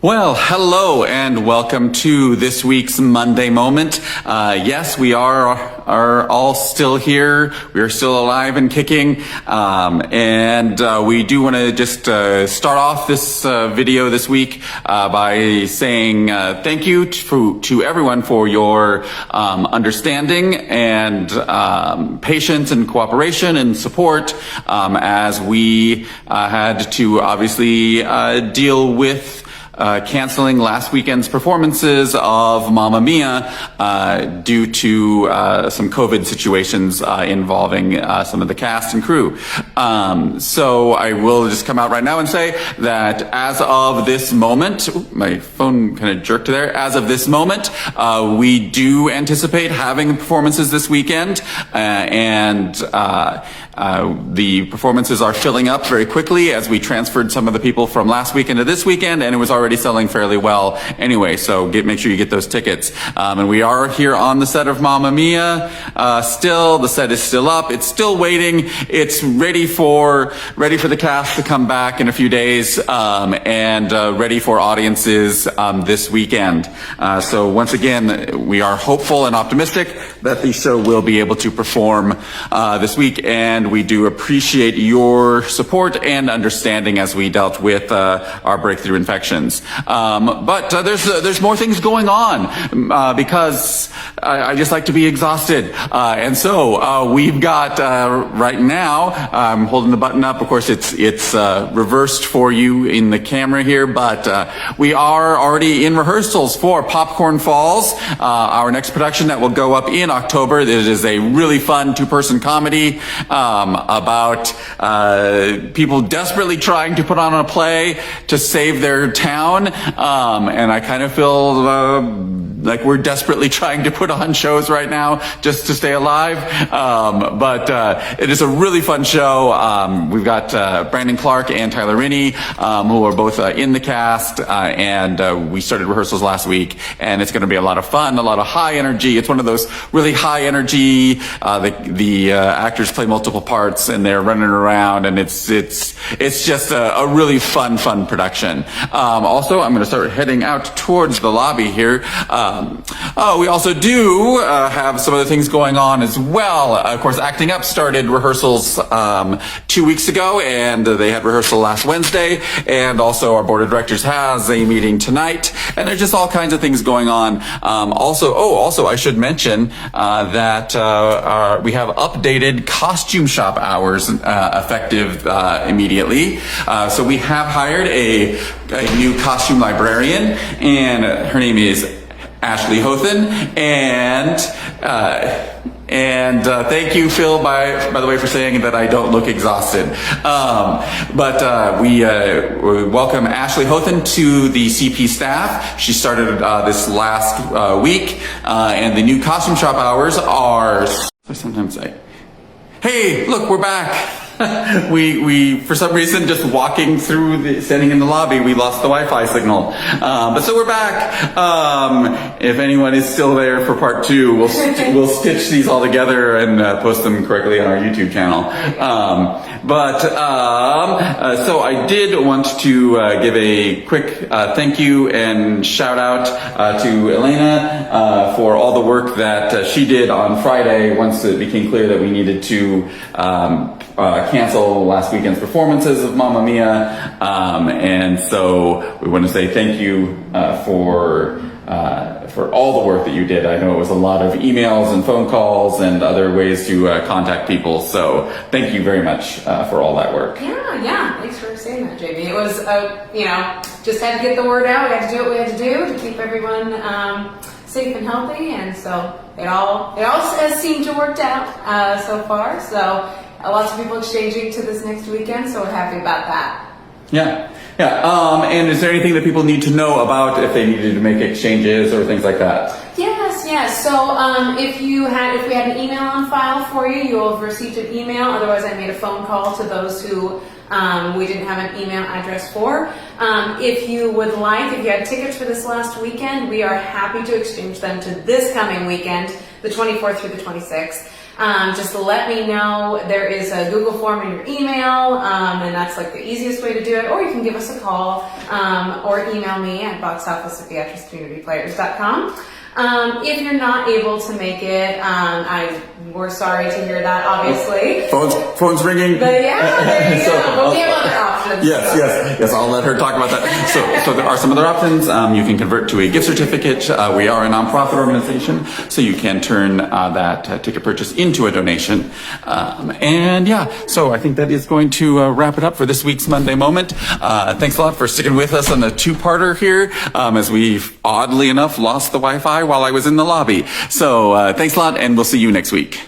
Well, hello and welcome to this week's Monday Moment. Yes, we are all still here. We are still alive and kicking. And we do want to just start off this video this week by saying thank you to everyone for your understanding and patience and cooperation and support as we had to obviously deal with canceling last weekend's performances of Mamma Mia due to some COVID situations involving some of the cast and crew. So I will just come out right now and say that as of this moment, my phone kind of jerked there, as of this moment, we do anticipate having performances this weekend, and the performances are filling up very quickly as we transferred some of the people from last weekend to this weekend, and it was already selling fairly well anyway, so make sure you get those tickets. And we are here on the set of Mamma Mia still. The set is still up. It's still waiting. It's ready for the cast to come back in a few days, and ready for audiences this weekend. So once again, we are hopeful and optimistic that the show will be able to perform this week, and we do appreciate your support and understanding as we dealt with our breakthrough infections. But there's more things going on because I just like to be exhausted. And so we've got right now, I'm holding the button up. Of course, it's reversed for you in the camera here, but we are already in rehearsals for Popcorn Falls, our next production that will go up in October. It is a really fun two-person comedy about people desperately trying to put on a play to save their town. And I kind of feel like we're desperately trying to put on shows right now just to stay alive. But it is a really fun show. We've got Brandon Clark and Tyler Rinney, who are both in the cast, and we started rehearsals last week, and it's going to be a lot of fun, a lot of high energy. It's one of those really high energy, the actors play multiple parts and they're running around, and it's just a really fun production. Also, I'm going to start heading out towards the lobby here. We also do have some other things going on as well. Of course, Acting Up started rehearsals 2 weeks ago, and they had rehearsal last Wednesday, and also our board of directors has a meeting tonight, and there's just all kinds of things going on. Also, I should mention that we have updated costume shop hours effective immediately. So we have hired a new costume librarian, and her name is Ashley Hothen, and thank you, Phil, by the way, for saying that I don't look exhausted. We welcome Ashley Hothen to the CP staff. She started this last week, and the new costume shop hours are, I sometimes say, hey, look, we're back. we for some reason, just walking through standing in the lobby, we lost the Wi-Fi signal. But so we're back. If anyone is still there for part 2, we'll stitch these all together and post them correctly on our YouTube channel. So I did want to give a quick thank you and shout out to Elena for all the work that she did on Friday once it became clear that we needed to cancel last weekend's performances of Mamma Mia, and so we want to say thank you for all the work that you did. I know it was a lot of emails and phone calls and other ways to contact people, so thank you very much for all that work. Yeah, thanks for saying that, Jamie. It was, just had to get the word out. We had to do what we had to do to keep everyone safe and healthy, and so it all has seemed to work out so far. So lots of people exchanging to this next weekend, so we're happy about that. Yeah. And is there anything that people need to know about if they needed to make exchanges or things like that? Yes. So if we had an email on file for you, you will have received an email. Otherwise, I made a phone call to those who we didn't have an email address for. If you had tickets for this last weekend, we are happy to exchange them to this coming weekend, the 24th through the 26th. just let me know. There is a Google form in your email, and that's like the easiest way to do it. Or you can give us a call or email me at boxoffice@beatricecommunityplayers.com. If you're not able to make it, we're sorry to hear that, obviously. Phone's ringing. But yeah, there you go. But we have other options. Yes. I'll let her talk about that. So there are some other options. You can convert to a gift certificate. We are a nonprofit organization, so you can turn that ticket purchase into a donation. So I think that is going to wrap it up for this week's Monday Moment. Thanks a lot for sticking with us on the two-parter here, as we've oddly enough lost the Wi-Fi while I was in the lobby. So thanks a lot, and we'll see you next week.